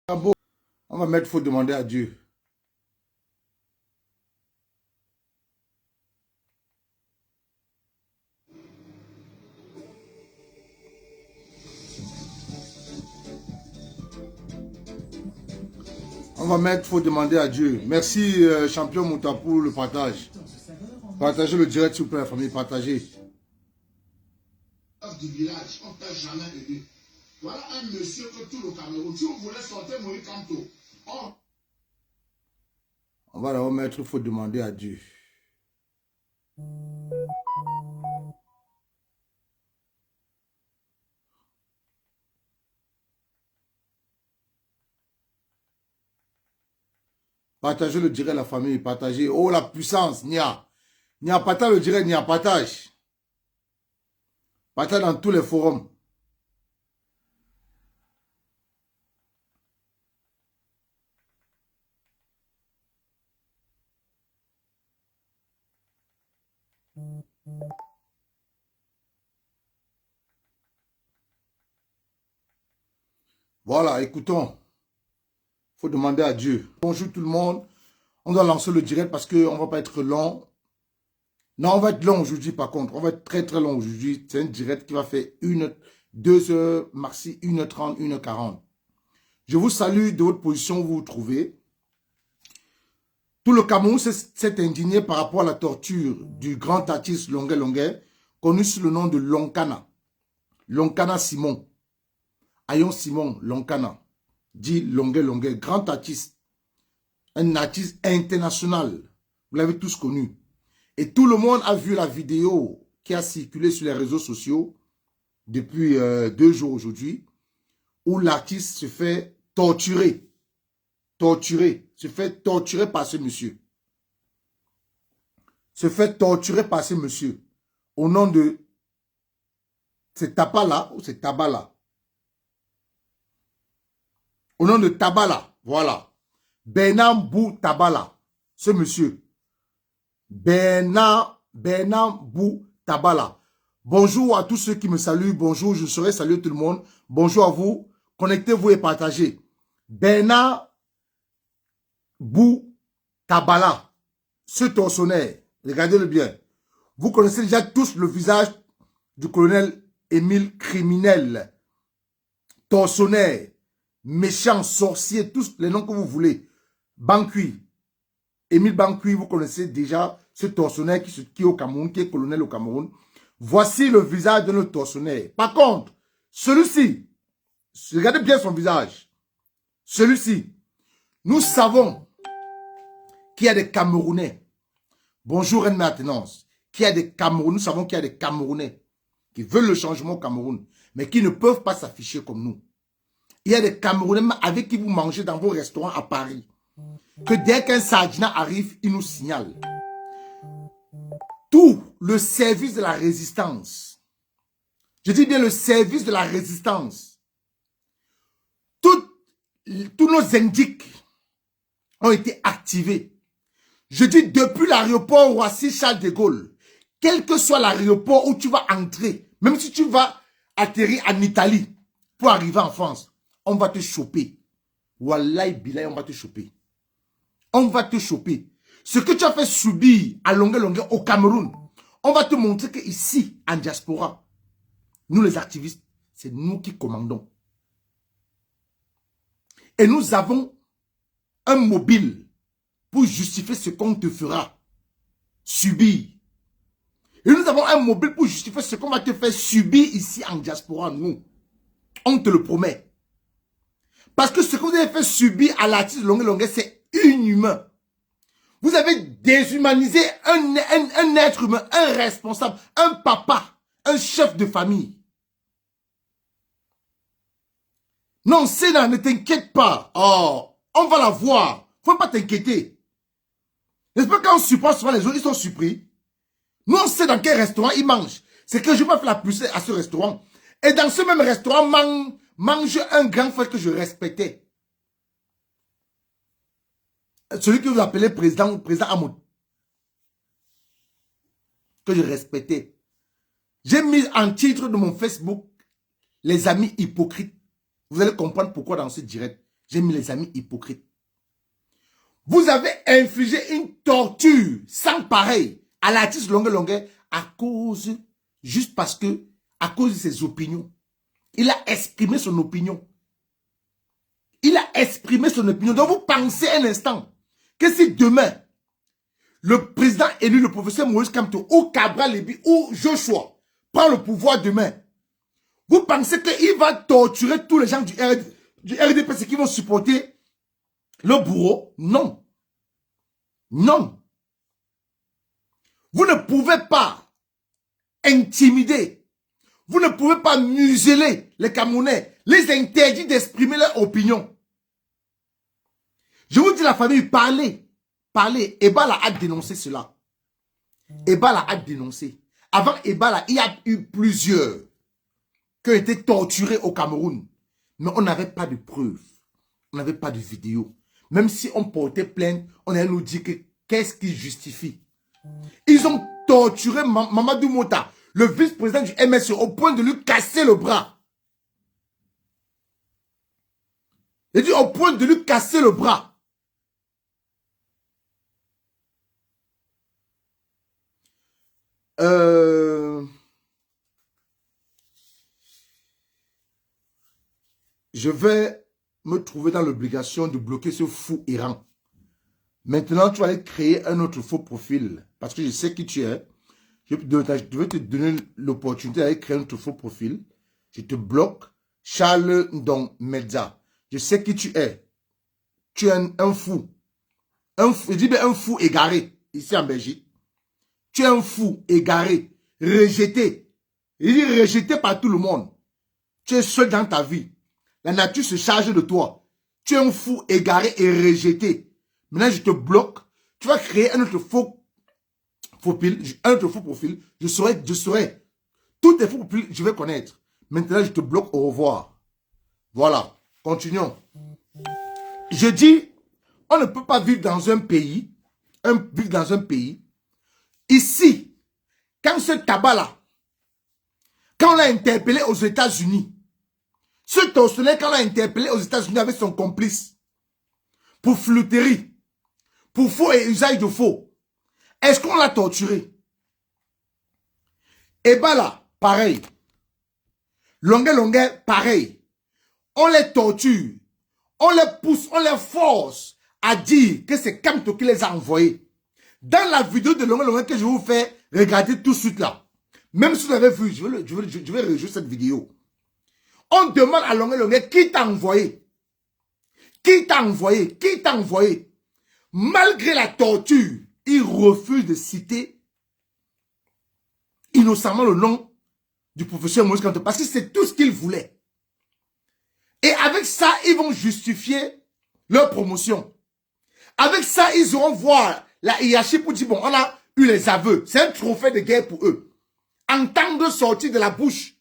Ah bon, on va mettre, faut demander à Dieu. On va mettre, faut demander à Dieu. Merci, champion Mouta, pour le partage. Partagez le direct, s'il vous plaît, la famille, partagez. Du village, on t'a jamais aidé. Voilà un monsieur que tout le Cameroun, si vous voulez sortir Moïse Kamto, on va la remettre, il faut demander à Dieu. Partagez le direct, la famille, partagez. Oh, la puissance, Nia. Nia, partage le direct, Nia, partage. Partage dans tous les forums. Voilà, écoutons. Il faut demander à Dieu. Bonjour tout le monde. On doit lancer le direct parce qu'on ne va pas être long. Non, on va être long aujourd'hui par contre. On va être très très long aujourd'hui. C'est un direct qui va faire 2 heures, maxi 1h30, 1h40. Je vous salue de votre position où vous vous trouvez. Tout le Cameroun s'est indigné par rapport à la torture du grand artiste Longuet Longuet, connu sous le nom de Lonkana. Lonkana Simon. Ayon Simon Lonkana. Dit Longuet Longuet, grand artiste. Un artiste international. Vous l'avez tous connu. Et tout le monde a vu la vidéo qui a circulé sur les réseaux sociaux depuis 2 jours aujourd'hui, où l'artiste se fait torturer. Se fait torturer par ce monsieur. Se fait torturer par ce monsieur. Au nom de... C'est Tapala ou c'est Tabala? Au nom de Tabala, voilà. Benambou Tabala. Ce monsieur. Benambou Tabala. Bonjour à tous ceux qui me saluent. Bonjour, je serai saluer tout le monde. Bonjour à vous. Connectez-vous et partagez. Benambou Tabala. Ce tortionnaire. Regardez-le bien. Vous connaissez déjà tous le visage du colonel Émile Criminel. Tortionnaire. Méchant, sorcier, tous les noms que vous voulez. Bankui. Émile Bankui, vous connaissez déjà ce tortionnaire qui est au Cameroun, qui est colonel au Cameroun. Voici le visage de notre tortionnaire. Par contre, celui-ci, regardez bien son visage. Celui-ci, nous savons qu'il y a des Camerounais. Bonjour, Reine Maintenance. Qu'il y a des Camerounais, nous savons qu'il y a des Camerounais qui veulent le changement au Cameroun, mais qui ne peuvent pas s'afficher comme nous. Il y a des Camerounais avec qui vous mangez dans vos restaurants à Paris. Que dès qu'un Sardina arrive, il nous signale. Tout le service de la résistance. Je dis bien le service de la résistance. Tous nos indiques ont été activés. Je dis depuis l'aéroport Roissy-Charles de Gaulle, quel que soit l'aéroport où tu vas entrer, même si tu vas atterrir en Italie pour arriver en France, on va te choper. Wallahi billahi, on va te choper. On va te choper. Ce que tu as fait subir à longueur au Cameroun, on va te montrer qu'ici, en diaspora, nous les activistes, c'est nous qui commandons. Et nous avons un mobile pour justifier ce qu'on te fera subir. Et nous avons un mobile pour justifier ce qu'on va te faire subir ici en diaspora, nous. On te le promet. Parce que ce que vous avez fait subir à l'artiste Longuet, c'est inhumain. Vous avez déshumanisé un être humain, un responsable, un papa, un chef de famille. Non, Sénat, ne t'inquiète pas. Oh, on va la voir. Faut pas t'inquiéter. N'est-ce pas quand on supporte souvent les autres, ils sont surpris. Nous, on sait dans quel restaurant ils mangent. C'est que je vais faire la poussée à ce restaurant. Et dans ce même restaurant, mange un grand frère que je respectais. Celui que vous appelez président Amoud. Que je respectais. J'ai mis en titre de mon Facebook, les amis hypocrites. Vous allez comprendre pourquoi dans ce direct. J'ai mis les amis hypocrites. Vous avez infligé une torture sans pareil à l'artiste Longuet juste parce que, à cause de ses opinions. Il a exprimé son opinion. Il a exprimé son opinion. Donc vous pensez un instant que si demain, le président élu, le professeur Moïse Kamto, ou Cabral Lébi, ou Joshua, prend le pouvoir demain, vous pensez qu'il va torturer tous les gens du RDP qui vont supporter le bourreau? Non. Non. Vous ne pouvez pas intimider. Vous ne pouvez pas museler les Camerounais, les interdire d'exprimer leur opinion. Je vous dis la famille, parlez. Parlez. Ebala a dénoncé cela. Ebala a dénoncé. Avant Ebala, il y a eu plusieurs qui ont été torturés au Cameroun. Mais on n'avait pas de preuves. On n'avait pas de vidéos. Même si on portait plainte, on allait nous dire que qu'est-ce qui justifie. Ils ont torturé Mamadou Mota, le vice-président du MSE, au point de lui casser le bras. Il dit au point de lui casser le bras. Je vais me trouver dans l'obligation de bloquer ce fou Iran. Maintenant, tu vas aller créer un autre faux profil. Parce que je sais qui tu es. Je vais te donner l'opportunité d'aller créer un autre faux profil. Je te bloque. Charles Ndong Medza. Je sais qui tu es. Tu es un fou. Je dis bien un fou égaré. Ici en Belgique. Tu es un fou égaré. Rejeté. Il dit rejeté par tout le monde. Tu es seul dans ta vie. La nature se charge de toi. Tu es un fou égaré et rejeté. Maintenant, je te bloque. Tu vas créer un autre faux profil. Je saurai. Tous tes faux profils, je vais connaître. Maintenant, je te bloque. Au revoir. Voilà. Continuons. Je dis, on ne peut pas vivre dans un pays. Ici, quand ce tabac-là, quand on l'a interpellé aux États-Unis, ce tortionnaire, quand on l'a interpellé aux États-Unis avec son complice, pour flûterie, pour faux et usage de faux, est-ce qu'on l'a torturé? Ebala, pareil. Longuet, pareil. On les torture, on les pousse, on les force à dire que c'est Kamto qui les a envoyés. Dans la vidéo de Longuet que je vous fais regarder tout de suite là, même si vous l'avez vu, je vais rejouer cette vidéo. On demande à Longuet qui t'a envoyé? Qui t'a envoyé? Qui t'a envoyé? Malgré la torture, il refuse de citer innocemment le nom du professeur Moïse Kamto parce que c'est tout ce qu'il voulait. Et avec ça, ils vont justifier leur promotion. Avec ça, ils auront voir la hiérarchie pour dire, bon, on a eu les aveux. C'est un trophée de guerre pour eux. Entendre sortir de la bouche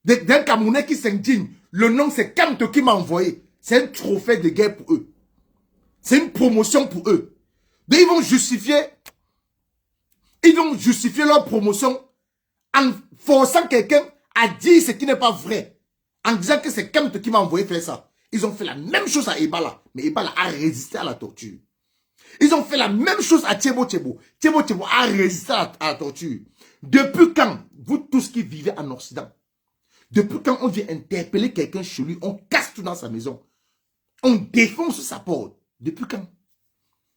d'un Camerounais qui s'indigne, le nom c'est Kamto qui m'a envoyé. C'est un trophée de guerre pour eux. C'est une promotion pour eux. Donc ils vont justifier leur promotion en forçant quelqu'un à dire ce qui n'est pas vrai. En disant que c'est Kamto qui m'a envoyé faire ça. Ils ont fait la même chose à Ebala. Mais Ebala a résisté à la torture. Ils ont fait la même chose à Thiebo Thiebo. Thiebo Thiebo a résisté à la torture. Depuis quand, vous tous qui vivez en Occident, depuis quand on vient interpeller quelqu'un chez lui, on casse tout dans sa maison. On défonce sa porte. Depuis quand?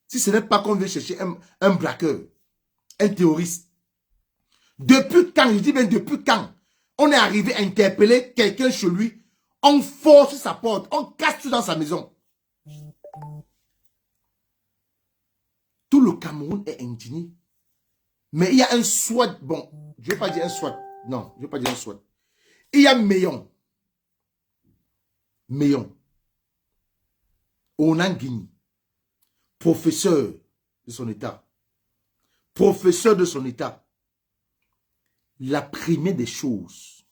Si ce n'est pas qu'on vient chercher un braqueur, un terroriste. Depuis quand, je dis bien depuis quand, on est arrivé à interpeller quelqu'un chez lui, on force sa porte, on casse tout dans sa maison. Tout le Cameroun est indigné. Mais il y a un SWAT, bon, je ne vais pas dire un SWAT, non, je ne vais pas dire un SWAT. Il y a Meillon, Onanguini, professeur de son état. La première des choses,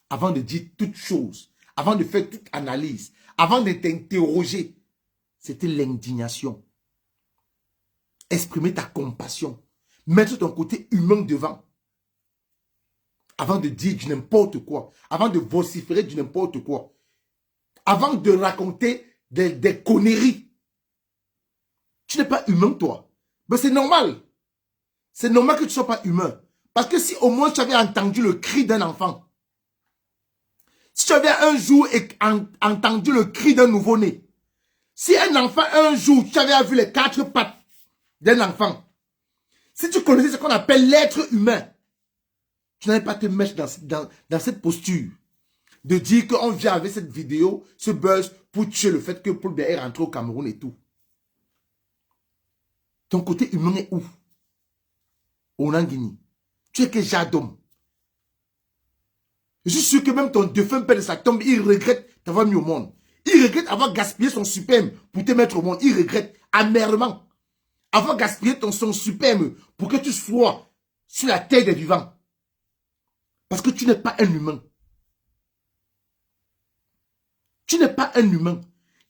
avant de dire toutes choses, avant de faire toute analyse, avant de t'interroger, c'était l'indignation. Exprimer ta compassion. Mettre ton côté humain devant. Avant de dire du n'importe quoi. Avant de vociférer du n'importe quoi. Avant de raconter des conneries. Tu n'es pas humain, toi. Mais c'est normal. C'est normal que tu ne sois pas humain. Parce que si au moins tu avais entendu le cri d'un enfant, si tu avais un jour entendu le cri d'un nouveau-né, si un enfant, un jour, tu avais vu les 4 pattes d'un enfant, si tu connaissais ce qu'on appelle l'être humain, tu n'allais pas te mettre dans cette posture de dire qu'on vient avec cette vidéo, ce buzz, pour tuer le fait que Paul Biya est rentré au Cameroun et tout. Ton côté humain est où? Au Nangini. Tu es que j'adore. Je suis sûr que même ton défunt père de sa tombe, il regrette d'avoir mis au monde. Il regrette avoir gaspillé son superbe pour te mettre au monde. Il regrette amèrement avoir gaspillé son superbe pour que tu sois sur la terre des vivants. Parce que tu n'es pas un humain. Tu n'es pas un humain.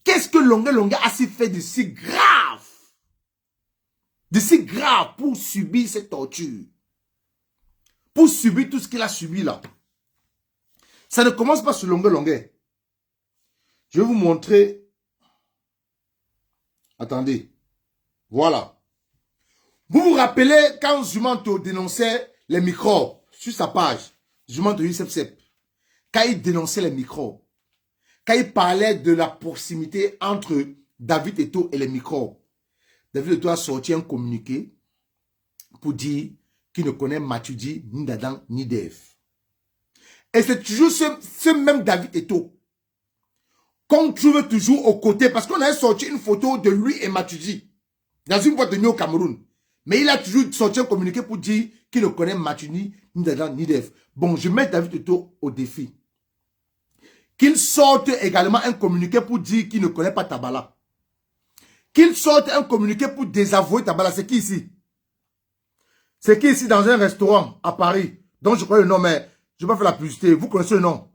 Qu'est-ce que Longa a si fait de si grave? De si grave pour subir cette torture? Pour subir tout ce qu'il a subi là. Ça ne commence pas sur Longa. Je vais vous montrer. Attendez. Voilà. Vous vous rappelez quand Zumanto dénonçait les microbes sur sa page. Zumanto Youssef Sepp. Quand il dénonçait les microbes. Quand il parlait de la proximité entre David Eto'o et les microbes. David Eto'o a sorti un communiqué pour dire qu'il ne connaît Matuidi, ni Dadan, ni Dev. Et c'est toujours ce même David Eto'o qu'on trouve toujours aux côtés, parce qu'on a sorti une photo de lui et Matuidi dans une boîte de nuit au Cameroun. Mais il a toujours sorti un communiqué pour dire qu'il ne connaît Matuidi, ni Dadan, ni Dev. Bon, je mets David Eto'o au défi. Qu'il sorte également un communiqué pour dire qu'il ne connaît pas Tabala. Qu'il sorte un communiqué pour désavouer Tabala. C'est qui ici? C'est qui ici dans un restaurant à Paris, dont je connais le nom, mais je ne vais pas faire la publicité. Vous connaissez le nom.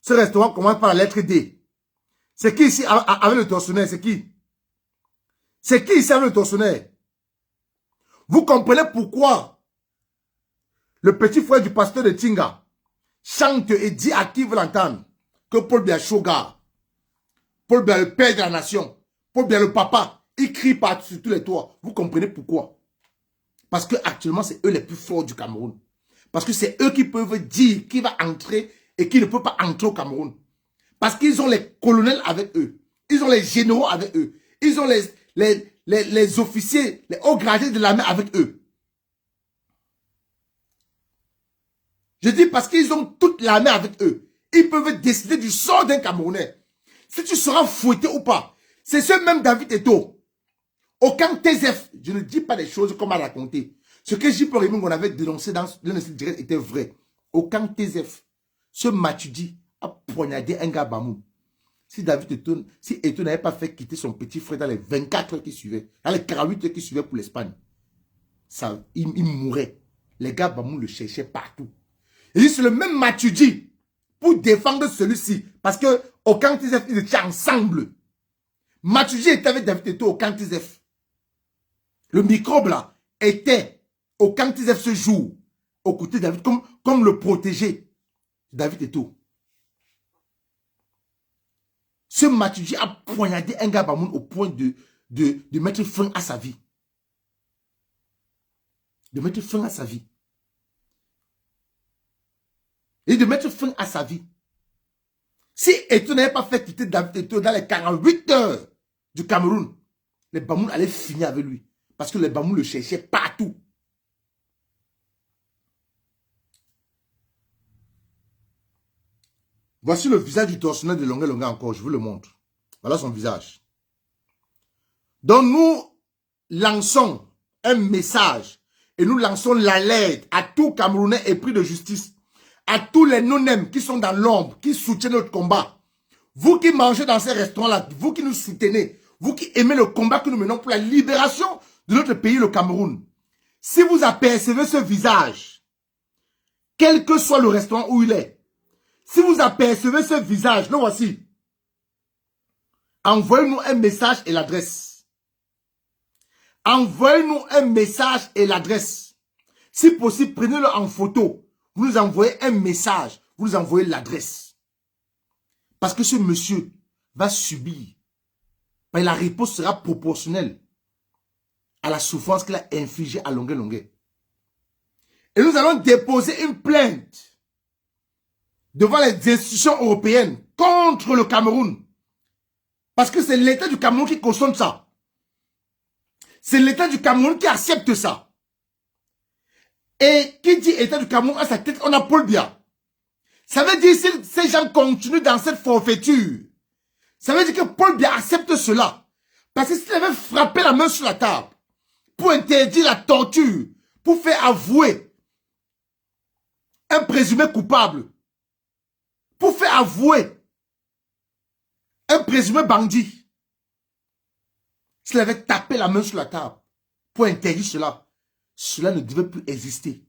Ce restaurant commence par la lettre D. C'est qui ici avec le tortionnaire? C'est qui? C'est qui ici avec le tortionnaire? Vous comprenez pourquoi le petit frère du pasteur de Tinga chante et dit à qui veut l'entendre que Paul Biya Shoga, Paul Biya le père de la nation, Paul Biya le papa, il crie sur tous les toits. Vous comprenez pourquoi? Parce que actuellement c'est eux les plus forts du Cameroun. Parce que c'est eux qui peuvent dire qui va entrer et qui ne peut pas entrer au Cameroun. Parce qu'ils ont les colonels avec eux. Ils ont les généraux avec eux. Ils ont les officiers, les hauts gradés de l'armée avec eux. Je dis parce qu'ils ont toute l'armée avec eux. Ils peuvent décider du sort d'un Camerounais. Si tu seras fouetté ou pas. C'est ce même David Eto'o. Aucun TZF, je ne dis pas des choses comme à raconter. Ce que J.P. Rémy qu'on avait dénoncé dans le direct était vrai. Aucun TZF. Ce Matuidi a poignardé un gars Bamou. Si David Eto'o, si Eto'o n'avait pas fait quitter son petit frère dans les 24 heures qui suivaient, dans les 48 heures qui suivaient pour l'Espagne, il mourrait. Les gars Bamou le cherchaient partout. Et c'est le même Matuidi pour défendre celui-ci. Parce que au camp TZF, ils étaient ensemble. Matuidi était avec David Eto'o au camp TZF. Le microbe là était au camp TZF ce jour, aux côtés de David, comme le protégé David Eto'o. Ce Matuidi a poignardé un gars Bamoun au point de mettre fin à sa vie. De mettre fin à sa vie. Et de mettre fin à sa vie. Si Eto'o n'avait pas fait quitter David Eto'o dans les 48 heures du Cameroun, les Bamoun allaient finir avec lui. Parce que les Bamoun le cherchaient partout. Voici le visage du tortionnaire de Longa encore, je vous le montre. Voilà son visage. Donc nous lançons un message et nous lançons l'alerte à tout Camerounais épris de justice, à tous les non-nèmes qui sont dans l'ombre, qui soutiennent notre combat. Vous qui mangez dans ces restaurants-là, vous qui nous soutenez, vous qui aimez le combat que nous menons pour la libération de notre pays, le Cameroun. Si vous apercevez ce visage, quel que soit le restaurant où il est, si vous apercevez ce visage, le voici. Envoyez-nous un message et l'adresse. Envoyez-nous un message et l'adresse. Si possible, prenez-le en photo. Vous nous envoyez un message. Vous nous envoyez l'adresse. Parce que ce monsieur va subir Et la réponse sera proportionnelle à la souffrance qu'il a infligée à longueur. Et nous allons déposer une plainte devant les institutions européennes contre le Cameroun. Parce que c'est l'État du Cameroun qui consomme ça. C'est l'État du Cameroun qui accepte ça. Et qui dit État du Cameroun à sa tête, on a Paul Biya. Ça veut dire si ces gens continuent dans cette forfaiture, ça veut dire que Paul Biya accepte cela. Parce que s'il avait frappé la main sur la table pour interdire la torture, pour faire avouer un présumé coupable, pour faire avouer un présumé bandit, s'il avait tapé la main sur la table pour interdire cela, cela ne devait plus exister.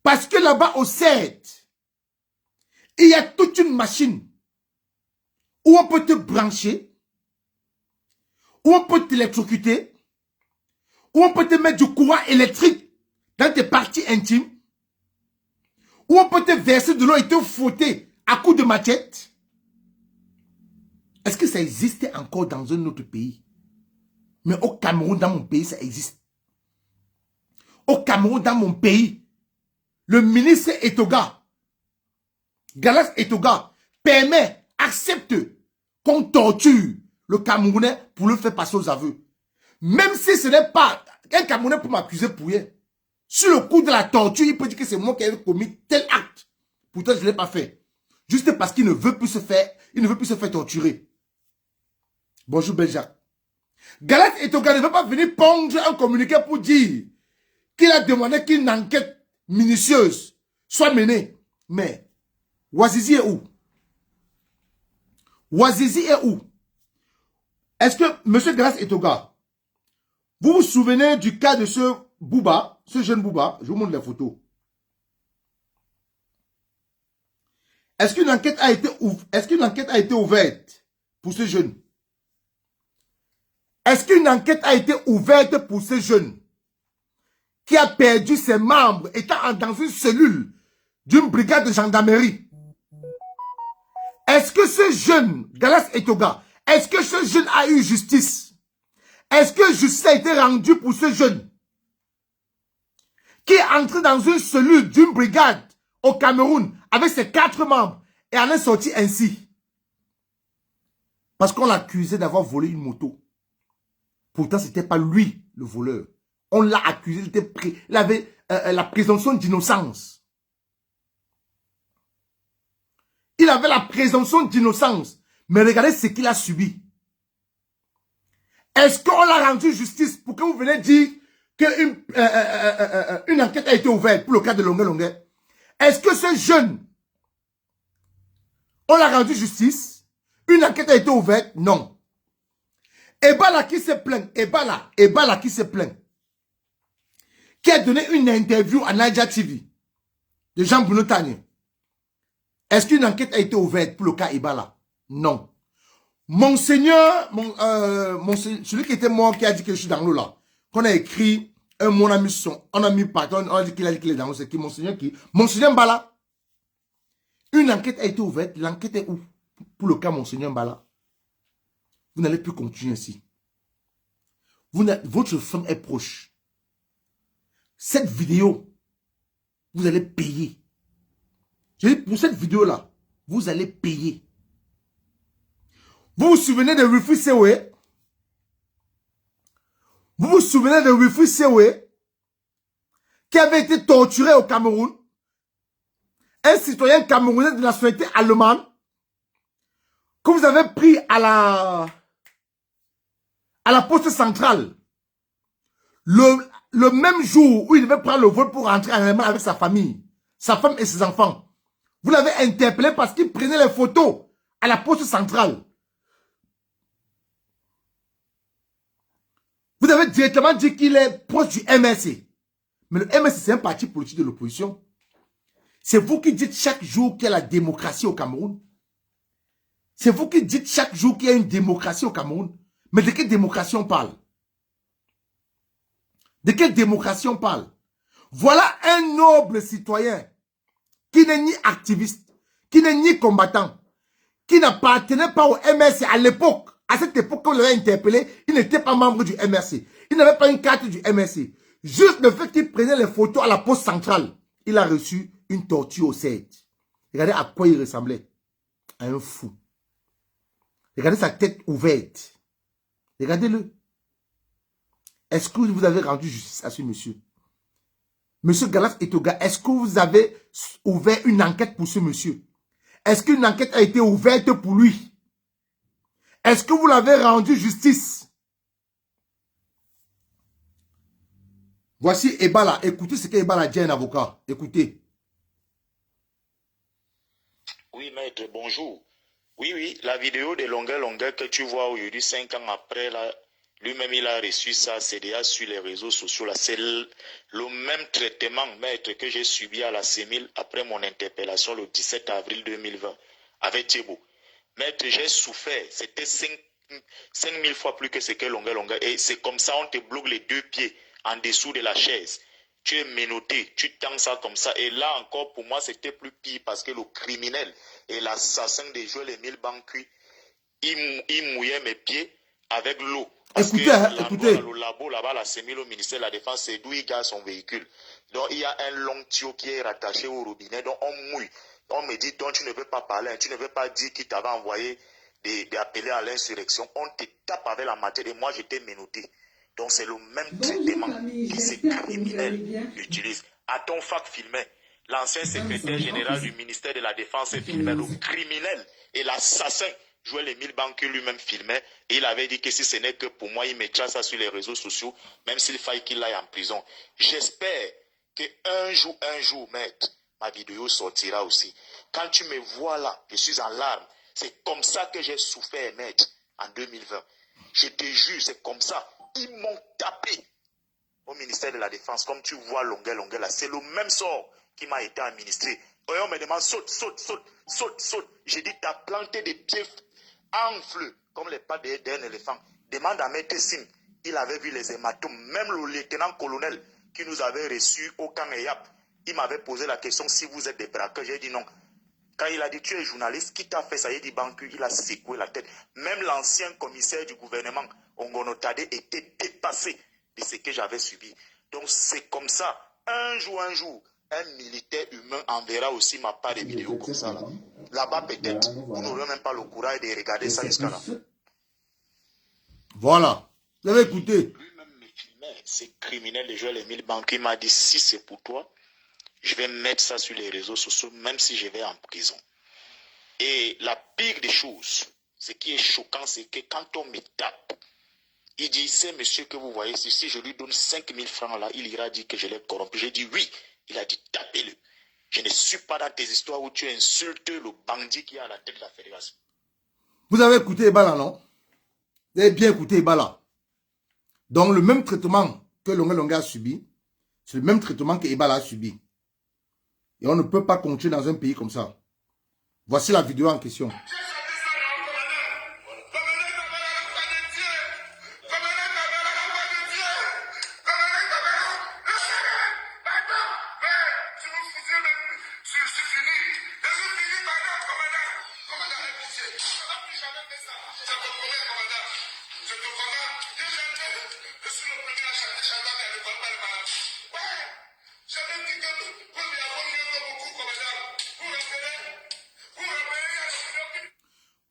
Parce que là-bas au CED, il y a toute une machine où on peut te brancher, où on peut t'électrocuter, où on peut te mettre du courant électrique dans tes parties intimes, où on peut te verser de l'eau et te fouetter à coups de machette. Est-ce que ça existait encore dans un autre pays? Mais au Cameroun, dans mon pays, ça existe. Au Cameroun, dans mon pays, le ministre Etoga, Galas Etoga, permet, accepte qu'on torture le Camerounais pour le faire passer aux aveux. Même si ce n'est pas un Camerounais pour m'accuser pour rien. Sur le coup de la torture, il peut dire que c'est moi qui ai commis tel acte. Pourtant, je ne l'ai pas fait. Juste parce qu'il ne veut plus se faire torturer. Bonjour Benjac. Galas Etoga ne veut pas venir pondre un communiqué pour dire qu'il a demandé qu'une enquête minutieuse soit menée. Mais, Ouazizi est où? Ouazizi est où? Est-ce que, M. Galas Etoga, vous vous souvenez du cas de ce Bouba, ce jeune Bouba? Je vous montre les photos. Est-ce qu'une enquête a été ouverte pour ce jeune? Est-ce qu'une enquête a été ouverte pour ce jeune qui a perdu ses membres étant dans une cellule d'une brigade de gendarmerie? Est-ce que ce jeune, Galas Etoga, est-ce que ce jeune a eu justice? Est-ce que justice a été rendue pour ce jeune qui est entré dans une cellule d'une brigade au Cameroun avec ses 4 membres et en est sorti ainsi? Parce qu'on l'accusait d'avoir volé une moto. Pourtant, ce n'était pas lui le voleur. On l'a accusé, il avait la présomption d'innocence. Il avait la présomption d'innocence. Mais regardez ce qu'il a subi. Est-ce qu'on l'a rendu justice pour que vous venez dire qu'une enquête a été ouverte pour le cas de Longueur? Est-ce que ce jeune, on l'a rendu justice? Une enquête a été ouverte? Non. Ebala qui se plaint, Ebala qui se plaint, qui a donné une interview à Naija TV de Jean-Bruno Tagné. Est-ce qu'une enquête a été ouverte pour le cas Ebala? Non. Monseigneur, celui qui était mort, qui a dit que je suis dans l'eau là, qu'on a écrit un mon ami son, on a mis pardon, on a dit qu'il est dans l'eau, c'est qui? Monseigneur Mbala. Une enquête a été ouverte, l'enquête est où? Pour le cas Monseigneur Mbala. Vous n'allez plus continuer ainsi. Votre fin est proche. Cette vidéo, vous allez payer. Je dis, pour cette vidéo-là, vous allez payer. Vous vous souvenez de Rufus Sewé? Vous vous souvenez de Rufus Sewé qui avait été torturé au Cameroun? Un citoyen camerounais de nationalité allemande que vous avez pris à la poste centrale. Le même jour où il devait prendre le vol pour rentrer en Allemagne avec sa famille, sa femme et ses enfants. Vous l'avez interpellé parce qu'il prenait les photos à la poste centrale. Vous avez directement dit qu'il est proche du MSC. Mais le MSC, c'est un parti politique de l'opposition. C'est vous qui dites chaque jour qu'il y a la démocratie au Cameroun. C'est vous qui dites chaque jour qu'il y a une démocratie au Cameroun. Mais de quelle démocratie on parle? De quelle démocratie on parle? Voilà un noble citoyen qui n'est ni activiste, qui n'est ni combattant, qui n'appartenait pas au MSC à l'époque À cette époque, quand on l'avait interpellé, il n'était pas membre du MRC. Il n'avait pas une carte du MRC. Juste le fait qu'il prenait les photos à la poste centrale, il a reçu une tortue au CED. Regardez à quoi il ressemblait. À un fou. Regardez sa tête ouverte. Regardez-le. Est-ce que vous avez rendu justice à ce monsieur? Monsieur Galas Etoga, est-ce que vous avez ouvert une enquête pour ce monsieur? Est-ce qu'une enquête a été ouverte pour lui? Est-ce que vous l'avez rendu justice? Voici Ebala. Écoutez ce qu'Ebala dit à un avocat. Écoutez. Oui, maître, bonjour. Oui, la vidéo de longueur que tu vois aujourd'hui, 5 ans après, lui-même, il a reçu ça, c'est déjà sur les réseaux sociaux. C'est le même traitement, maître, que j'ai subi à la CEMIL après mon interpellation le 17 avril 2020 avec Thibault. Maître, j'ai souffert. C'était 5000 fois plus que ce que longueur. Et c'est comme ça, on te bloque les deux pieds en dessous de la chaise. Tu es menotté, tu tends ça comme ça. Et là encore, pour moi, c'était plus pire parce que le criminel et l'assassin de Joel-Émile Banqui, il mouillait mes pieds avec l'eau. Parce Écoutez, que écoutez. le labo là-bas, la CEMIL au ministère de la Défense, c'est d'où il garde son véhicule. Donc il y a un long tuyau qui est rattaché au robinet, donc on mouille. On me dit, donc tu ne veux pas parler, tu ne veux pas dire qu'il t'avait envoyé d'appeler à l'insurrection. On te tape avec la matière et moi j'étais menotté. Donc c'est le même traitement que ces criminels utilisent. Aton Fak filmait, l'ancien secrétaire général du ministère de la Défense filmait, le criminel et l'assassin Joel-Émile Banqui lui-même filmait et il avait dit que si ce n'est que pour moi, il mettra ça sur les réseaux sociaux, même s'il faille qu'il aille en prison. J'espère qu'un jour, maître, ma vidéo sortira aussi. Quand tu me vois là, je suis en larmes. C'est comme ça que j'ai souffert, maître, en 2020. Je te jure, c'est comme ça. Ils m'ont tapé au ministère de la Défense, comme tu vois longueur là. C'est le même sort qui m'a été administré. Et on me demande, saute. J'ai dit, t'as planté des pieds enflent comme les pattes d'un éléphant. Demande à Maître Sim, il avait vu les hématomes. Même le lieutenant-colonel qui nous avait reçus au camp Eyap, il m'avait posé la question si vous êtes des braqueurs. J'ai dit non. Quand il a dit tu es journaliste, qui t'a fait ça? Il dit Banqui, il a secoué la tête. Même l'ancien commissaire du gouvernement, Ongono Tade, était dépassé de ce que j'avais subi. Donc c'est comme ça. Un jour, un militaire humain enverra aussi ma part de vidéos comme ça. Là-bas, peut-être, vous n'aurez même pas le courage de regarder ça jusqu'à là. Voilà. Vous avez écouté. Lui-même me filmait. C'est criminel de Joel-Émile Banqui. Il m'a dit si c'est pour toi, je vais mettre ça sur les réseaux sociaux, même si je vais en prison. Et la pire des choses, ce qui est choquant, c'est que quand on me tape, il dit, c'est monsieur que vous voyez, si je lui donne 5000 francs là, il ira dire que je l'ai corrompu. J'ai dit oui. Il a dit, tapez-le. Je ne suis pas dans tes histoires où tu insultes le bandit qui est à la tête de la fédération. Vous avez écouté Ebala, non? Vous avez bien écouté Ebala. Donc le même traitement que Longa a subi, c'est le même traitement que Ebala a subi. Et on ne peut pas continuer dans un pays comme ça. Voici la vidéo en question.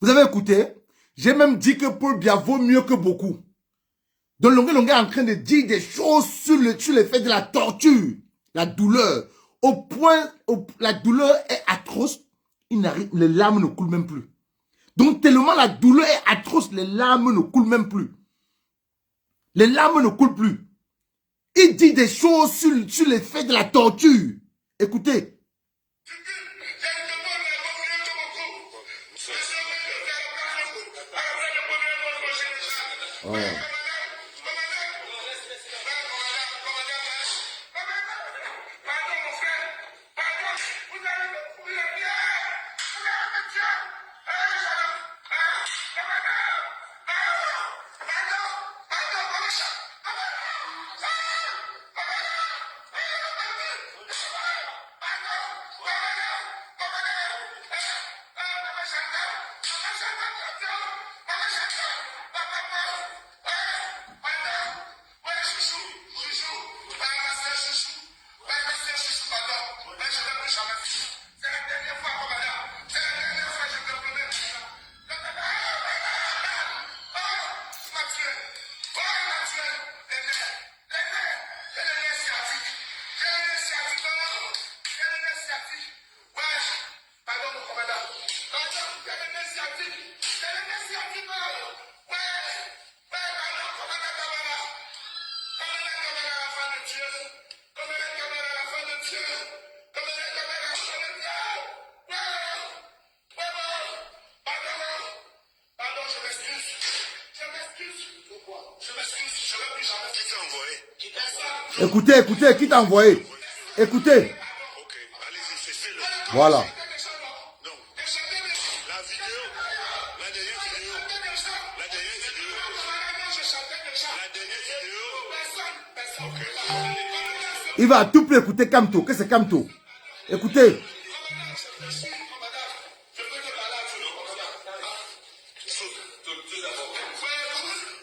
Vous avez écouté? J'ai même dit que Paul Biya vaut mieux que beaucoup. Donc Longa est en train de dire des choses sur l'effet de la torture, la douleur. Au point où la douleur est atroce, les larmes ne coulent même plus. Donc tellement la douleur est atroce, les larmes ne coulent même plus. Les larmes ne coulent plus. Il dit des choses sur l'effet de la torture. Écoutez. Oh. Écoutez, écoutez, qui t'a envoyé? Écoutez. Voilà. Il va à tout prix écouter Kamto. Qu'est-ce que c'est Kamto? Écoutez.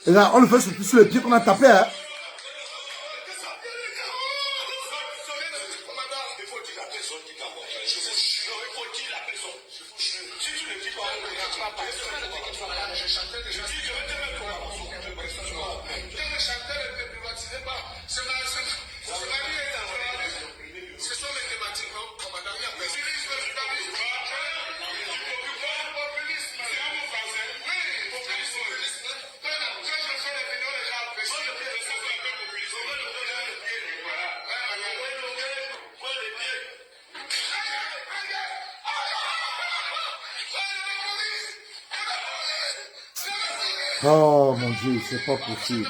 Et là, on le fait sur les pieds qu'on a tapé. Hein. Oh mon Dieu, c'est pas possible.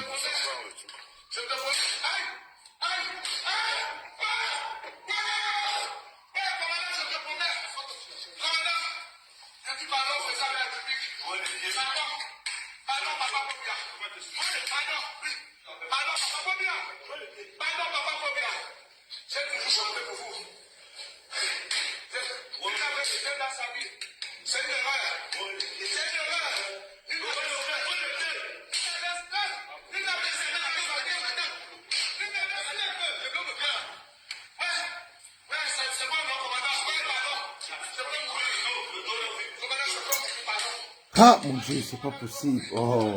Ah mon Dieu, c'est pas possible. Oh.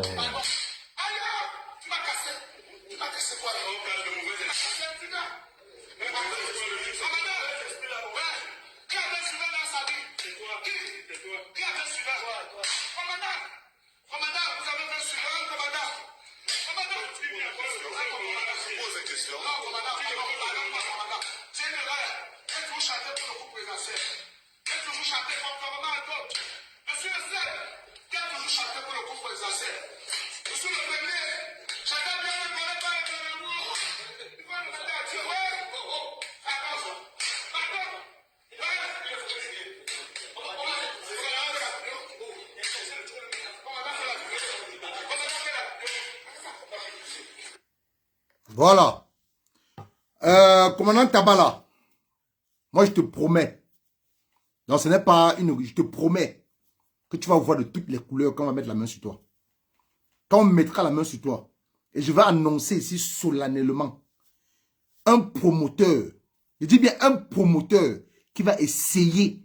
Voilà. Commandant Tabala, moi je te promets, non ce n'est pas une... Je te promets que tu vas voir de toutes les couleurs quand on va mettre la main sur toi. Quand on mettra la main sur toi, et je vais annoncer ici solennellement, un promoteur, je dis bien un promoteur qui va essayer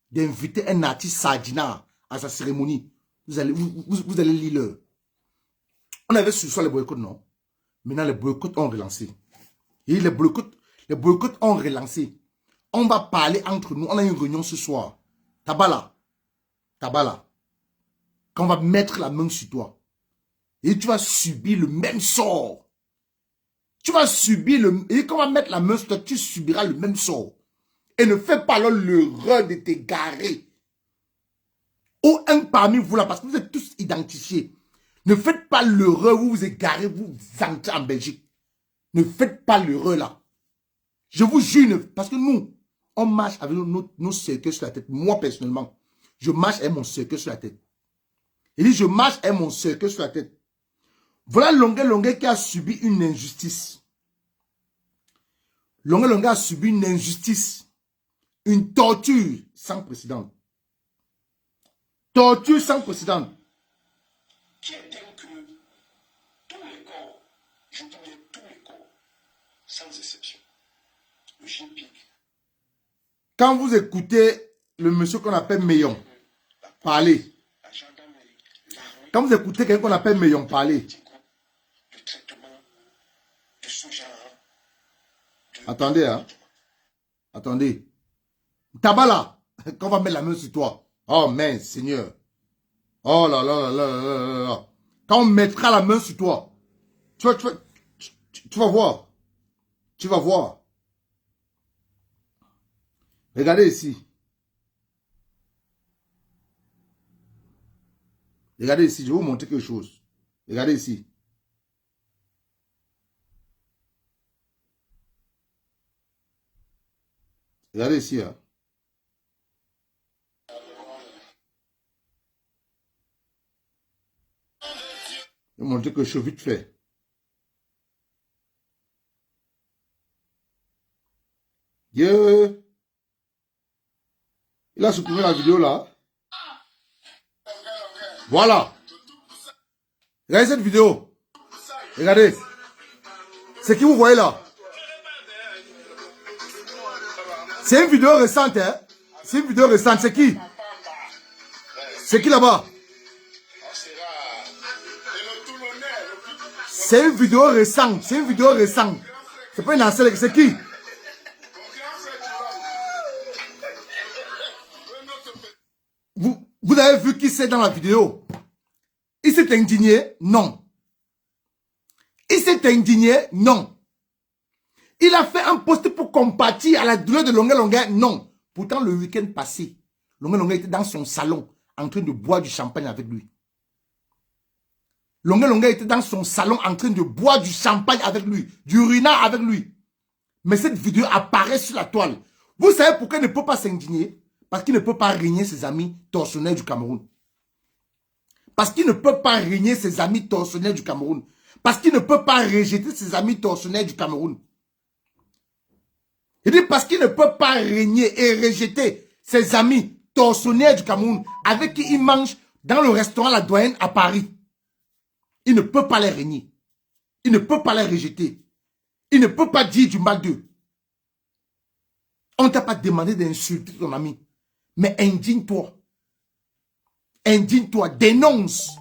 d'inviter un artiste Sardina à sa cérémonie. Vous allez lire l'heure. On avait sur soi les boycotts, non? Maintenant, les boycotts ont relancé. Et les boycotts ont relancé. On va parler entre nous. On a une réunion ce soir. Tabala. Quand on va mettre la main sur toi. Et tu vas subir le même sort. Tu vas subir le... Et quand on va mettre la main sur toi, tu subiras le même sort. Et ne fais pas l'erreur de t'égarer. Ou un parmi vous là, parce que vous êtes tous identifiés. Ne faites pas l'erreur où vous égarez, vous entrez en Belgique. Ne faites pas l'erreur là. Je vous jure, parce que nous, on marche avec nos cercueils sur la tête. Moi, personnellement, je marche avec mon cercueil sur la tête. Il dit, je marche avec mon cercueil sur la tête. Voilà Longuet qui a subi une injustice. Longuet a subi une injustice. Une torture sans précédent. Torture sans précédent. Qui est tel que tous les corps, je dis bien tous les corps, sans exception, le GPIC. Quand vous écoutez le monsieur qu'on appelle Meillon parler, quand vous écoutez quelqu'un qu'on appelle Meillon parler, attendez, hein, attendez, Tabala, quand on va mettre la main sur toi, oh mince, Seigneur. Oh là là là là là là là. Quand on mettra la main sur toi, tu vas voir. Tu vas voir. Regardez ici. Regardez ici, je vais vous montrer quelque chose. Regardez ici. Regardez ici. Hein. Je vais montrer que je suis vite fait. Yeah. Il a supprimé la vidéo là. Voilà. Regardez cette vidéo. Regardez. C'est qui vous voyez là? C'est une vidéo récente. Hein? C'est une vidéo récente. C'est qui? C'est qui là-bas? C'est une vidéo récente. C'est une vidéo récente. C'est pas une ancienne. C'est qui? Vous avez vu qui c'est dans la vidéo? Il s'est indigné? Non. Il s'est indigné? Non. Il a fait un post pour compatir à la douleur de Longué Longué? Non. Pourtant, le week-end passé, Longué Longué était dans son salon en train de boire du champagne avec lui. Longué Longué était dans son salon en train de boire du champagne avec lui, du ruinard avec lui. Mais cette vidéo apparaît sur la toile. Vous savez pourquoi il ne peut pas s'indigner? Parce qu'il ne peut pas régner ses amis tortionnaires du Cameroun. Parce qu'il ne peut pas régner ses amis tortionnaires du Cameroun. Parce qu'il ne peut pas rejeter ses amis tortionnaires du Cameroun. Il dit parce qu'il ne peut pas régner et rejeter ses amis tortionnaires du Cameroun avec qui il mange dans le restaurant La Doyenne à Paris. Il ne peut pas les régner. Il ne peut pas les rejeter. Il ne peut pas dire du mal d'eux. On ne t'a pas demandé d'insulter ton ami. Mais indigne-toi. Indigne-toi. Dénonce.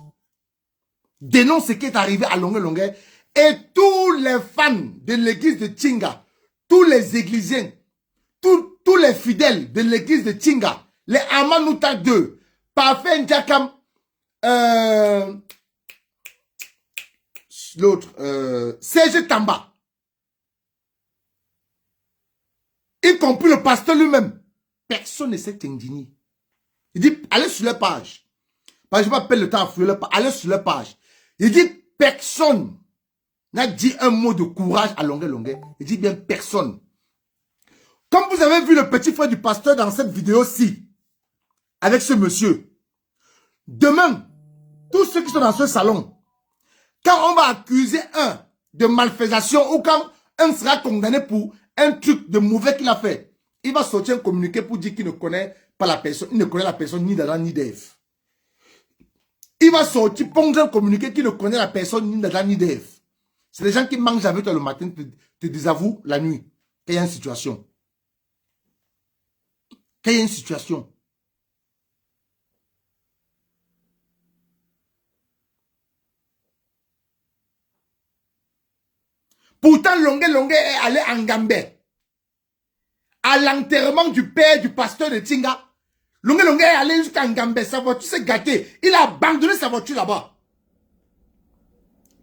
Dénonce ce qui est arrivé à Longué Longué. Et tous les fans de l'église de Tchinga, tous les églisiens, tous les fidèles de l'église de Tchinga, les Amanouta 2, Parfait Ndiakam, l'autre, Serge Tamba, y compris le pasteur lui-même. Personne ne s'est indigné. Il dit, allez sur les pages. Parce que je m'appelle le temps à fouiller les pages. Allez sur les pages. Il dit, personne n'a dit un mot de courage à Longué Longué. Il dit bien personne. Comme vous avez vu le petit frère du pasteur dans cette vidéo-ci, avec ce monsieur, demain, tous ceux qui sont dans ce salon, quand on va accuser un de malfaisation ou quand un sera condamné pour un truc de mauvais qu'il a fait, il va sortir un communiqué pour dire qu'il ne connaît pas la personne. Il ne connaît la personne ni d'Adam ni d'Ève. Il va sortir pondre un communiqué qu'il ne connaît la personne ni d'Adam ni d'Ève. C'est les gens qui mangent avec toi le matin, te désavouent la nuit. Qu'il y a une situation. Qu'il y a une situation. Pourtant, Longué Longué est allé en Gambie. À l'enterrement du père du pasteur de Tchinga. Longué Longué est allé jusqu'à Ngambé. Sa voiture s'est gâtée. Il a abandonné sa voiture là-bas.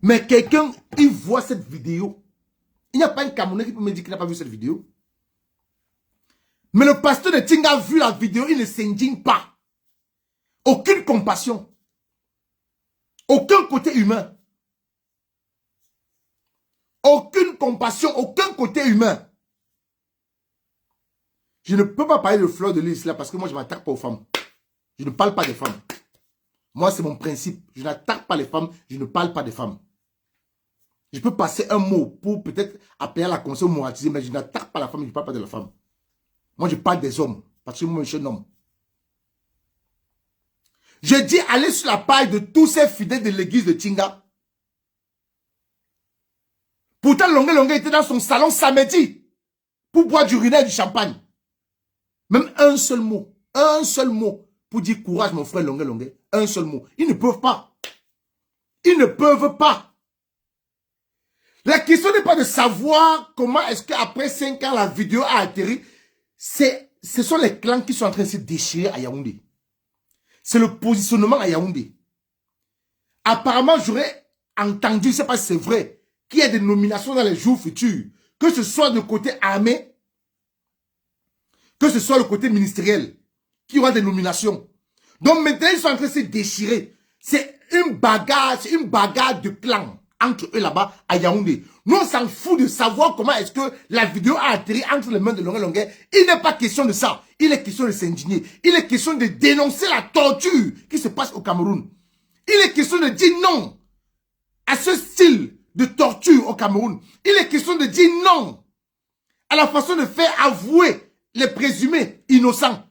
Mais quelqu'un, il voit cette vidéo. Il n'y a pas un Camerounais qui peut me dire qu'il n'a pas vu cette vidéo. Mais le pasteur de Tchinga a vu la vidéo. Il ne s'indigne pas. Aucune compassion. Aucun côté humain. Aucune compassion. Aucun côté humain. Je ne peux pas parler de Fleur de Lys là parce que moi je ne m'attaque pas aux femmes. Je ne parle pas des femmes. Moi c'est mon principe. Je n'attaque pas les femmes, je ne parle pas des femmes. Je peux passer un mot pour peut-être appeler à la conscience moralisée, mais je n'attaque pas la femme, je ne parle pas de la femme. Moi je parle des hommes, parce que moi je suis un homme. Je dis allez sur la page de tous ces fidèles de l'église de Tchinga. Pourtant Longué Longué était dans son salon samedi pour boire du ruinard et du champagne. Même un seul mot pour dire courage mon frère Longué Longué. Un seul mot. Ils ne peuvent pas. Ils ne peuvent pas. La question n'est pas de savoir comment est-ce qu'après 5 ans la vidéo a atterri. Ce sont les clans qui sont en train de se déchirer à Yaoundé. C'est le positionnement à Yaoundé. Apparemment j'aurais entendu, je ne sais pas si c'est vrai, qu'il y a des nominations dans les jours futurs. Que ce soit de côté armé, que ce soit le côté ministériel, qui aura des nominations. Donc maintenant, ils sont en train de se déchirer. C'est une bagarre de clans entre eux là-bas à Yaoundé. Nous, on s'en fout de savoir comment est-ce que la vidéo a atterri entre les mains de Longuet Longuet. Il n'est pas question de ça. Il est question de s'indigner. Il est question de dénoncer la torture qui se passe au Cameroun. Il est question de dire non à ce style de torture au Cameroun. Il est question de dire non à la façon de faire avouer les présumés innocents.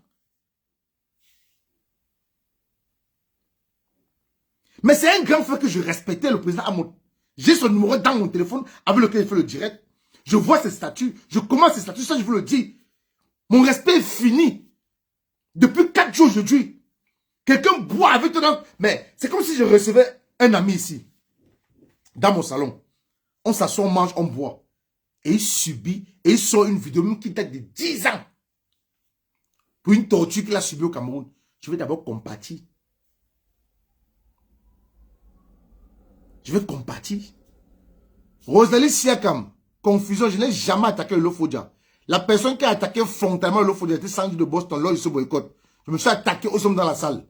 Mais c'est un grand fait que je respectais le président Amoud. J'ai son numéro dans mon téléphone avec lequel il fait le direct. Je vois ses statuts. Je commence ses statuts. Ça, je vous le dis. Mon respect est fini. Depuis 4 jours aujourd'hui. Quelqu'un boit avec toi. Mais c'est comme si je recevais un ami ici. Dans mon salon. On s'assoit, on mange, on boit. Et il subit. Et il sort une vidéo même qui date de 10 ans. Pour une torture qu'il a subie au Cameroun. Je vais d'abord compatir. Je vais compatir. Rosalie Siakam, confusion, je n'ai jamais attaqué le Lofodja. La personne qui a attaqué frontalement le Lofodja était Sandy de Boston, lors de ce boycott. Je me suis attaqué aux hommes dans la salle.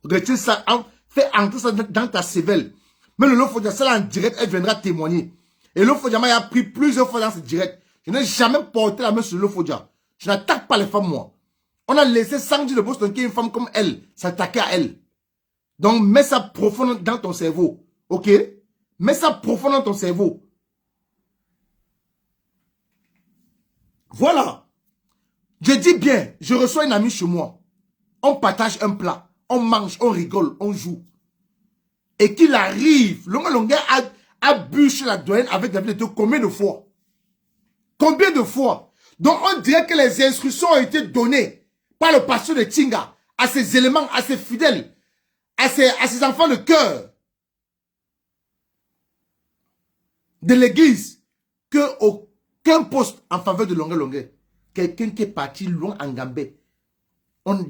Retire ça, fais entrer ça dans ta cervelle. Mais le Lofodja, celle en direct, elle viendra témoigner. Et le Lofodja m'a pris plusieurs fois dans ce direct. Je n'ai jamais porté la main sur le Lofodja. Je n'attaque pas les femmes, moi. On a laissé Sandy de Boston, qui est une femme comme elle, s'attaquer à elle. Donc, mets ça profond dans ton cerveau. Ok? Mets ça profond dans ton cerveau. Voilà. Je dis bien, je reçois une amie chez moi. On partage un plat. On mange, on rigole, on joue. Et qu'il arrive, Longuet a bu chez la douane avec David Eto'o combien de fois? Combien de fois? Donc on dirait que les instructions ont été données par le pasteur de Tinga à ses éléments, à ses fidèles, à ses enfants de cœur de l'église, que aucun poste en faveur de Longuet. Quelqu'un qui est parti loin en Gambie,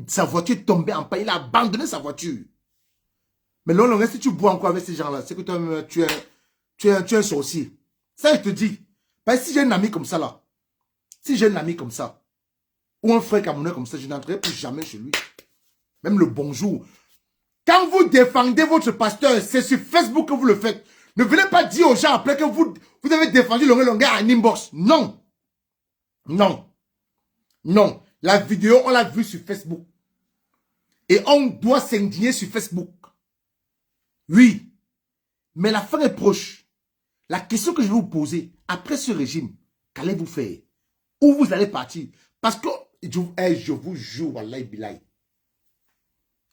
sa voiture est tombée en panne, il a abandonné sa voiture. Mais Longuet, si tu bois encore avec ces gens-là, c'est que tu es un sorcier. Ça, je te dis. Parce que si j'ai un ami comme ça, là, si j'ai un ami comme ça, ou un frère camerounais comme ça, je n'entrerai plus jamais chez lui. Même le bonjour. Quand vous défendez votre pasteur, c'est sur Facebook que vous le faites. Ne venez pas dire aux gens après que vous avez défendu Longuet en inbox. Non. Non. Non. La vidéo, on l'a vue sur Facebook. Et on doit s'indigner sur Facebook. Oui. Mais la fin est proche. La question que je vais vous poser, après ce régime, qu'allez-vous faire? Où vous allez partir? Parce que, je vous jure, wallahi billahi,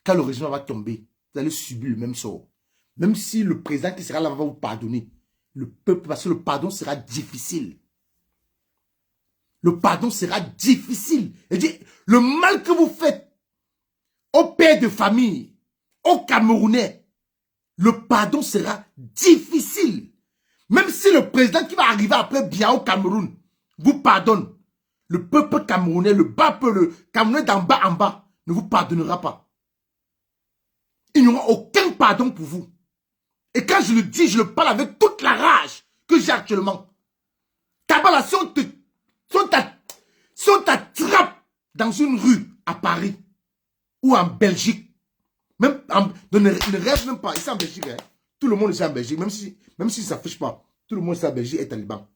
quand le régime va tomber, vous allez subir le même sort. Même si le président qui sera là va vous pardonner, le peuple, parce que le pardon sera difficile. Le pardon sera difficile. Et dit, le mal que vous faites aux pères de famille, aux Camerounais, le pardon sera difficile. Même si le président qui va arriver après bien au Cameroun vous pardonne, le peuple camerounais, le bas peuple, le Camerounais d'en bas en bas, ne vous pardonnera pas. Il n'y aura aucun pardon pour vous. Et quand je le dis, je le parle avec toute la rage que j'ai actuellement. Tabala, si on t'attrape dans une rue à Paris ou en Belgique, même ne rêve même pas, ici en Belgique, hein, tout le monde ici en Belgique, même si ça ne s'affiche pas, tout le monde ici en Belgique est taliban.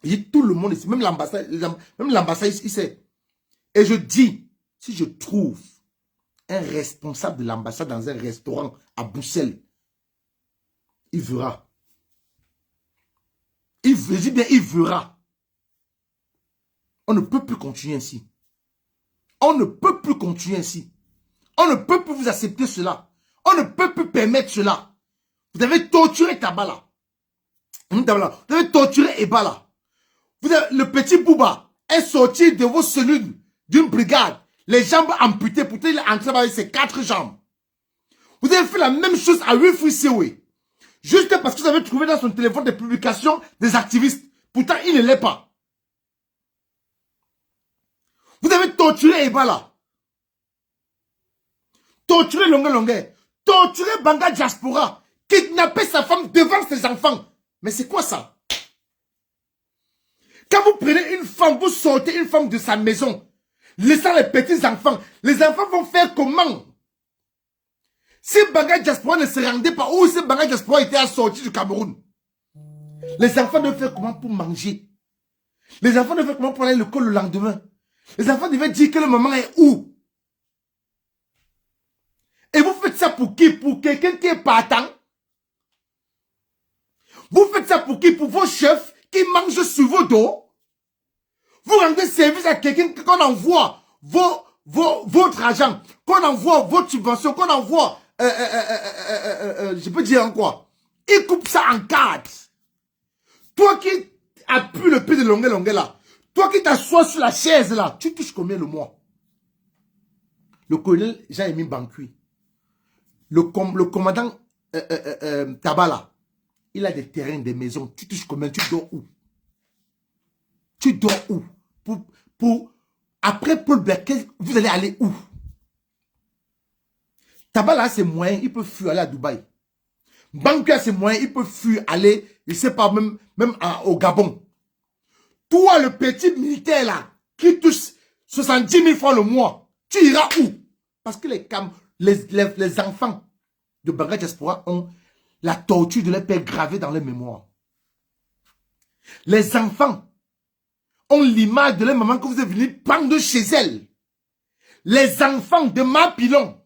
Et tout le monde ici, même l'ambassade ici sait. Et je dis, si je trouve un responsable de l'ambassade dans un restaurant à Bruxelles, il verra. Je dis bien, il verra. On ne peut plus continuer ainsi. On ne peut plus continuer ainsi. On ne peut plus vous accepter cela. On ne peut plus permettre cela. Vous avez torturé Tabala. Vous avez torturé Ebala. Le petit Bouba est sorti de vos cellules d'une brigade. Les jambes amputées. Pourtant, il est entré avec ses 4 jambes. Vous avez fait la même chose à Wilfried Sewe. Juste parce que vous avez trouvé dans son téléphone des publications des activistes. Pourtant, il ne l'est pas. Vous avez torturé Ebala. Torturé Longuet. Torturé Banga Diaspora. Kidnappé sa femme devant ses enfants. Mais c'est quoi ça? Quand vous prenez une femme, vous sortez une femme de sa maison, laissant les petits enfants. Les enfants vont faire comment? Si Banga Diaspora ne se rendait pas, ou si Banga Diaspora était assorti du Cameroun, les enfants devaient faire comment pour manger? Les enfants devaient faire comment pour aller à l'école le lendemain? Les enfants devaient dire que le maman est où? Et vous faites ça pour qui? Pour quelqu'un qui est partant? Vous faites ça pour qui? Pour vos chefs qui mangent sur vos dos? Vous rendez service à quelqu'un qu'on envoie votre argent, qu'on envoie votre subvention, qu'on envoie, je peux dire en quoi? Il coupe ça en quatre. Toi qui appuies le pied de longueur là, toi qui t'assois sur la chaise là, tu touches combien le mois? Le colonel Jean-Émile Bancui, le commandant Tabala, il a des terrains, des maisons, tu touches combien? Tu dors où? Tu dors où? Après Paul Berquet, vous allez aller où? Tabala a ses moyens, il peut fuir aller à Dubaï. Bancui a ses moyens, il peut fuir aller, je ne sais pas, même au Gabon. Toi, le petit militaire là, qui touche 70 000 francs le mois, tu iras où? Parce que les enfants de Banga Diaspora ont la torture de leur père gravée dans leur mémoire. Les enfants ont l'image de leur maman que vous êtes venu prendre chez elle. Les enfants de Mapilon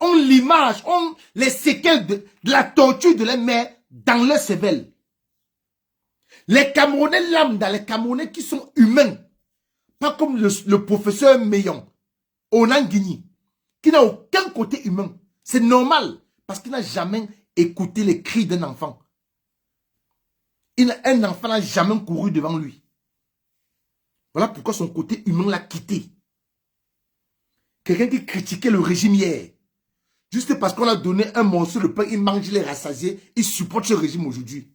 ont l'image, ont les séquelles de la torture de leur mère dans leur cervelle. Les Camerounais lambda, les Camerounais qui sont humains, pas comme le professeur Meillon, Onanguini, qui n'a aucun côté humain. C'est normal, parce qu'il n'a jamais écouté les cris d'un enfant. Un enfant n'a jamais couru devant lui. Voilà pourquoi son côté humain l'a quitté. Quelqu'un qui critiquait le régime hier, juste parce qu'on a donné un morceau de pain, il mange, il est rassasié, il supporte ce régime aujourd'hui.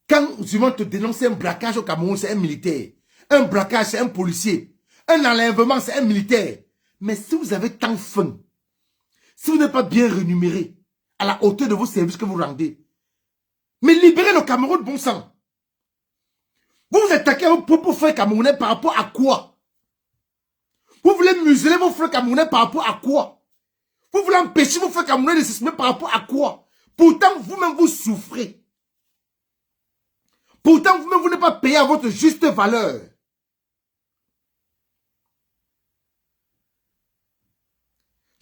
Quand tu vas te dénoncer un braquage au Cameroun, c'est un militaire. Un braquage, c'est un policier. Un enlèvement, c'est un militaire. Mais si vous avez tant faim, si vous n'êtes pas bien rémunéré à la hauteur de vos services que vous rendez, mais libérez le Cameroun, bon sang. Vous vous attaquez à vos propres frères camerounais par rapport à quoi? Vous voulez museler vos frères camerounais par rapport à quoi? Vous voulez empêcher vos frères camerounais de s'exprimer par rapport à quoi? Pourtant, vous-même, vous souffrez. Pourtant, vous-même, vous n'êtes pas payé à votre juste valeur.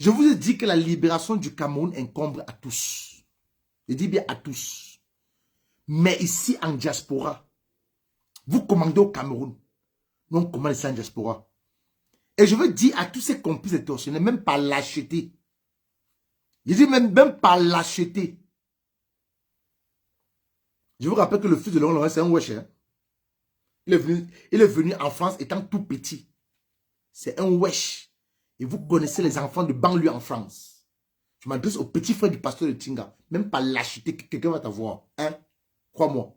Je vous ai dit que la libération du Cameroun incombe à tous. Je dis bien à tous. Mais ici, en diaspora, vous commandez au Cameroun. Nous, on commande ici en diaspora. Et je veux dire à tous ces complices extorsionnels, même par lâcheté. Je dis même par lâcheté. Je vous rappelle que le fils de Laurent, c'est un wesh. Hein? Il est venu en France étant tout petit. C'est un wesh. Et vous connaissez les enfants de banlieue en France. Je m'adresse au petit frère du pasteur de Tinga. Même par lâcheté, quelqu'un va t'avoir. Hein? Crois-moi.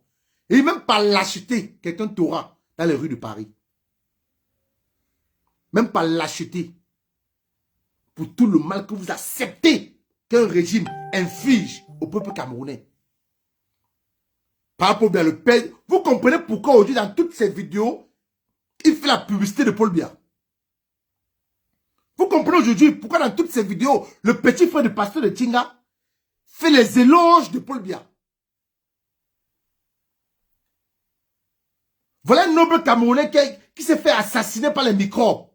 Et même par lâcheté, quelqu'un t'aura dans les rues de Paris. Même par lâcheté. Pour tout le mal que vous acceptez qu'un régime inflige au peuple camerounais. Par rapport à le père, vous comprenez pourquoi aujourd'hui dans toutes ces vidéos, il fait la publicité de Paul Biya. Vous comprenez aujourd'hui pourquoi dans toutes ces vidéos, le petit frère du pasteur de Tinga fait les éloges de Paul Biya. Voilà un noble Camerounais qui s'est fait assassiner par les microbes.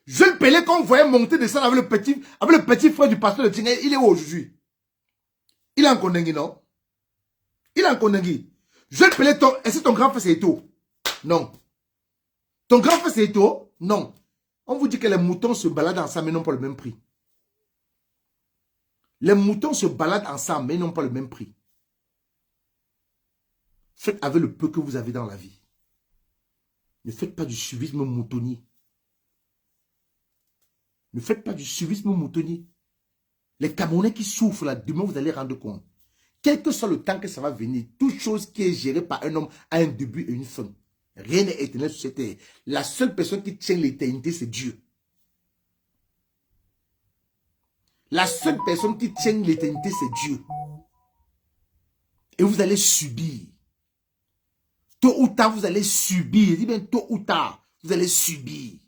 Jeune Pelé qu'on voyait monter descendre avec le petit frère du pasteur de Tinga, il est où aujourd'hui? Il est en Kondengui, non? Il est en Kondengui. Jeune Pelé, est-ce que ton grand frère c'est Eto? Non. Ton grand frère c'est Eto? Non. On vous dit que les moutons se baladent ensemble mais n'ont pas le même prix. Les moutons se baladent ensemble mais n'ont pas le même prix. Faites avec le peu que vous avez dans la vie. Ne faites pas du suivisme moutonnier. Ne faites pas du suivisme moutonnier. Les Camerounais qui souffrent là, demain vous allez rendre compte. Quel que soit le temps que ça va venir, toute chose qui est gérée par un homme a un début et une fin. Rien n'est éternel sur cette terre. La seule personne qui tient l'éternité, c'est Dieu. La seule personne qui tient l'éternité, c'est Dieu. Et vous allez subir. Tôt ou tard, vous allez subir. Je dis bien tôt ou tard, vous allez subir.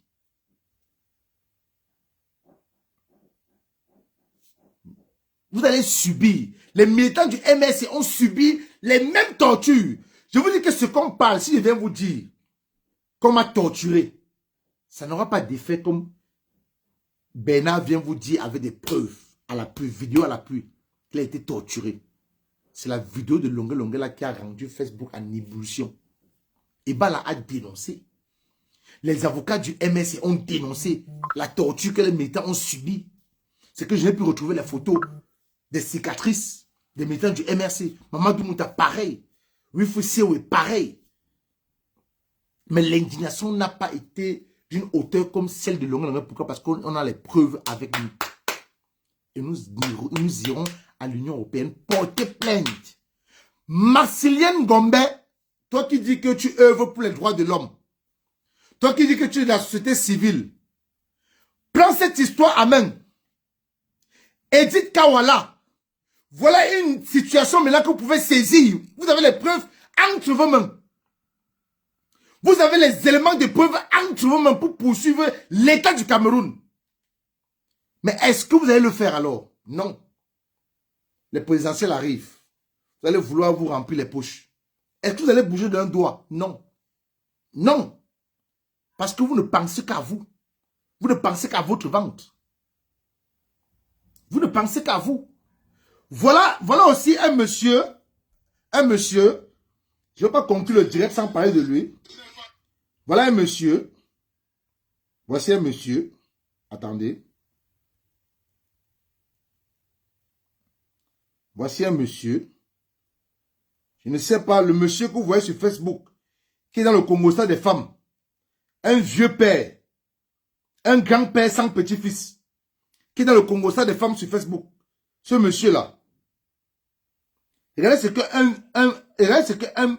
Vous allez subir. Les militants du MRC ont subi les mêmes tortures. Je vous dis que ce qu'on parle, si je viens vous dire qu'on m'a torturé, ça n'aura pas d'effet comme Bernard vient vous dire avec des preuves, à la pluie, vidéo à la pluie, qu'il a été torturé. C'est la vidéo de Longue Longue là qui a rendu Facebook en ébullition. Et Bala a dénoncé. Les avocats du MRC ont dénoncé la torture que les militants ont subie. C'est que je n'ai pu retrouver les photos des cicatrices des militants du MRC. Mamadou Mouta, pareil. Wifou Sewe, pareil. Mais l'indignation n'a pas été d'une hauteur comme celle de Longue Longue. Pourquoi? Parce qu'on a les preuves avec nous. Et nous irons à l'Union européenne porter plainte. Marcelienne Gombe, toi qui dis que tu œuvres pour les droits de l'homme, toi qui dis que tu es de la société civile, prends cette histoire à main. Edith Kawala, voilà une situation maintenant que vous pouvez saisir. Vous avez les preuves entre vos mains. Vous avez les éléments de preuve entre vos mains pour poursuivre l'État du Cameroun. Mais est-ce que vous allez le faire alors? Non. Les présidentielles arrivent. Vous allez vouloir vous remplir les poches. Est-ce que vous allez bouger d'un doigt? Non. Non. Parce que vous ne pensez qu'à vous. Vous ne pensez qu'à votre ventre. Vous ne pensez qu'à vous. Voilà aussi un monsieur, je ne vais pas conclure le direct sans parler de lui. Voilà un monsieur, voici un monsieur, attendez. Voici un monsieur, je ne sais pas, le monsieur que vous voyez sur Facebook, qui est dans le Congo-Stade des femmes, un vieux père, un grand-père sans petit-fils, qui est dans le Congo-Stade des femmes sur Facebook, ce monsieur-là. Regardez ce qu'un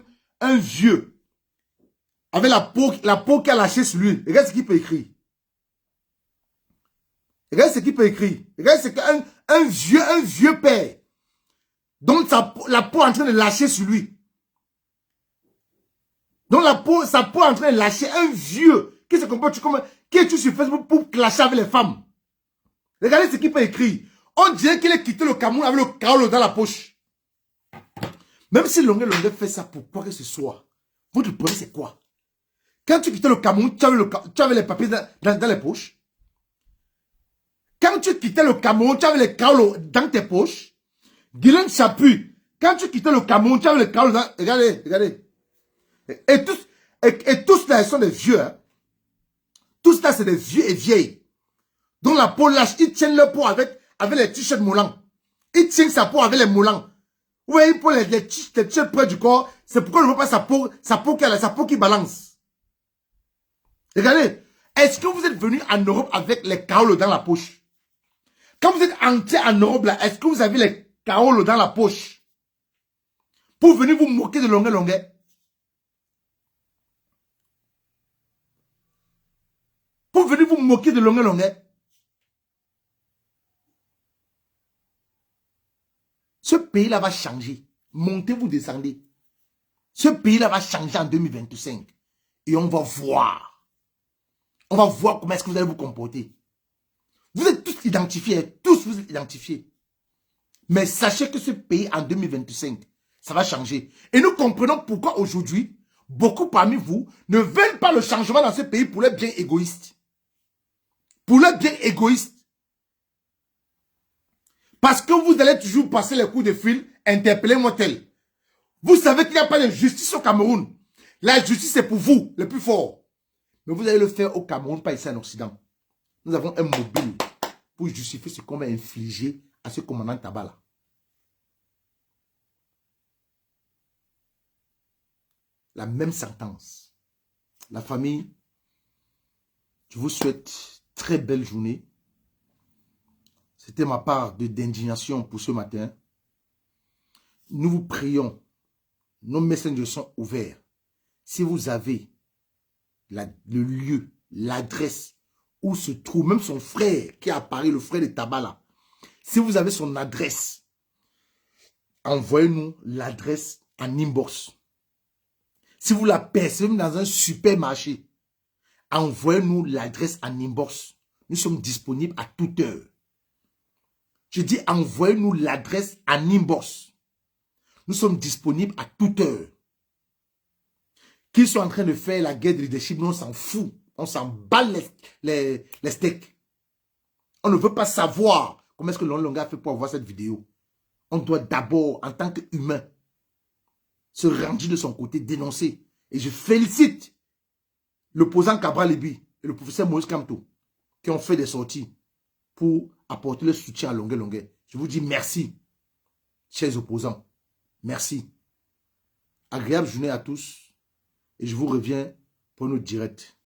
vieux, avec la peau qui a lâché sur lui, regardez ce qu'il peut écrire. Regardez ce qu'il peut écrire. Regardez ce qu'un vieux père, donc la peau est en train de lâcher sur lui. Donc sa peau est en train de lâcher. Un vieux qui se comporte comme... Qui est sur Facebook pour clasher avec les femmes. Regardez ce qu'il peut écrire. On dirait qu'il a quitté le Cameroun avec le kaolo dans la poche. Même si Longue Longue fait ça pour quoi que ce soit, votre problème c'est quoi? Quand tu quittais le Cameroun, tu avais les papiers dans les poches. Quand tu quittais le Cameroun, tu avais les kaolo dans tes poches. Guylaine Chapuis, quand tu quittais le Cameroun, tu avais le kaolo dans... Regardez. Et tous là, ils sont des vieux. Hein. Tous là, c'est des vieux et vieilles. Dont la peau lâche, ils tiennent leur peau avec les t-shirts moulants. Ils tiennent sa peau avec les moulants. Oui, pour les t-shirts près du corps, c'est pourquoi on ne voit pas sa peau qui balance. Regardez, est-ce que vous êtes venu en Europe avec les kaolos dans la poche? Quand vous êtes entré en Europe, là, est-ce que vous avez les kaolos dans la poche? Pour venir vous moquer de Longue Longue? Pour venir vous moquer de Longue Longue? Ce pays-là va changer. Montez, vous descendez. Ce pays-là va changer en 2025. Et on va voir. On va voir comment est-ce que vous allez vous comporter. Vous êtes tous identifiés. Tous vous êtes identifiés. Mais sachez que ce pays, en 2025, ça va changer. Et nous comprenons pourquoi aujourd'hui, beaucoup parmi vous ne veulent pas le changement dans ce pays pour les biens égoïstes. Pour les biens égoïstes. Parce que vous allez toujours passer les coups de fil, interpeller-moi tel. Vous savez qu'il n'y a pas de justice au Cameroun. La justice, c'est pour vous, le plus fort. Mais vous allez le faire au Cameroun, pas ici en Occident. Nous avons un mobile pour justifier ce qu'on va infliger à ce commandant Tabala. La même sentence. La famille, je vous souhaite très belle journée. C'était ma part d'indignation pour ce matin. Nous vous prions. Nos messengers sont ouverts. Si vous avez le lieu, l'adresse où se trouve, même son frère qui a apparu, le frère de Tabala. Si vous avez son adresse, envoyez-nous l'adresse en inbox. Si vous la percevez dans un supermarché, envoyez-nous l'adresse en inbox. Nous sommes disponibles à toute heure. Je dis envoyez-nous l'adresse en inbox. Nous sommes disponibles à toute heure. Qu'ils soient en train de faire la guerre de leadership, nous on s'en fout. On s'en bat les steaks. On ne veut pas savoir comment est-ce que Longa a fait pour avoir cette vidéo. On doit d'abord, en tant qu'humain, se ranger de son côté, dénoncer. Et je félicite l'opposant Cabral Libi et le professeur Moïse Kamto qui ont fait des sorties pour apporter le soutien à Longa. Je vous dis merci, chers opposants. Merci. Agréable journée à tous. Et je vous reviens pour notre direct.